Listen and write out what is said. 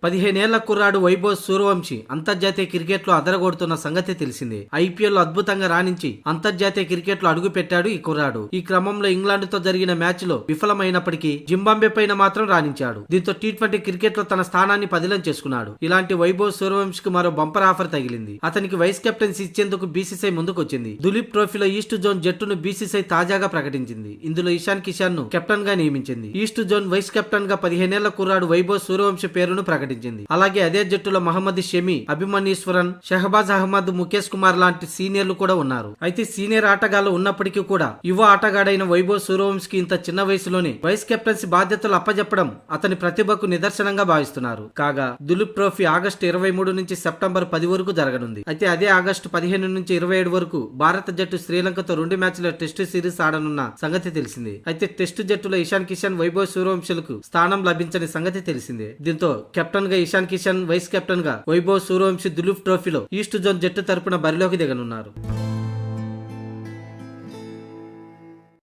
15 ఏళ్ల కుర్రాడు వైభవ్ సూర్యవంశి అంతర్జాతీయ క్రికెట్ లో అదరగొడుతున్న సంగతి తెలిసిందే. ఐపీఎల్ లో అద్భుతంగా రాణించి అంతర్జాతీయ క్రికెట్ లో అడుగు పెట్టాడు ఈ కుర్రాడు. ఈ క్రమంలో ఇంగ్లాండ్ తో జరిగిన మ్యాచ్ లో విఫలమైనప్పటికీ జింబాబ్వే పైన మాత్రం రాణించాడు. దీంతో టీ20 క్రికెట్ లో తన స్థానాన్ని పదిలం చేసుకున్నాడు. ఇలాంటి వైభవ్ సూర్యవంశికి మరో బంపర్ ఆఫర్ తగిలింది. అతనికి వైస్ కెప్టెన్సీ ఇచ్చేందుకు బీసీసీఐ ముందుకొచ్చింది. దులీప్ ట్రోఫీలో ఈస్ట్ జోన్ జట్టును బీసీసీఐ తాజాగా ప్రకటించింది. ఇందులో ఇషాన్ కిషాన్ ను కెప్టెన్ గా నియమించింది. ఈస్ట్ జోన్ వైస్ కెప్టెన్ గా 15 ఏళ్ల కుర్రాడు వైభవ్ సూర్యవంశి పేరును ప్రకటించింది. అలాగే అదే జట్టులో మహమ్మద్ షమి, అభిమన్యూశ్వరన్, షహబాజ్ అహ్మద్, ముఖేష్ కుమార్ లాంటి సీనియర్లు కూడా ఉన్నారు. అయితే సీనియర్ ఆటగాళ్లు ఉన్నప్పటికీ కూడా యువ ఆటగాడైన వైభవ్ సూర్యవంశికి ఇంత చిన్న వయసులోనే వైస్ కెప్టెన్సీ బాధ్యతలు అప్పజెప్పడం అతని ప్రతిభకు నిదర్శనంగా భావిస్తున్నారు. కాగా దులీప్ ట్రోఫీ ఆగస్టు 23 నుంచి సెప్టెంబర్ 10 వరకు జరగనుంది. అయితే అదే ఆగస్టు 15 నుంచి 27 వరకు భారత జట్టు శ్రీలంకతో 2 మ్యాచ్ల టెస్టు సిరీస్ ఆడనున్న సంగతి తెలిసిందే. అయితే టెస్టు జట్టులో ఇషాన్ కిషాన్, వైభవ్ సూర్యవంశులకు స్థానం లభించని సంగతి తెలిసిందే. దీంతో కెప్టెన్ గా ఇషాన్ కిషాన్, వైస్ కెప్టెన్ గా వైభవ్ సూర్యవంశి దులీప్ ట్రోఫీలో ఈస్ట్ జోన్ జట్టు తరపున బరిలోకి దిగనున్నారు.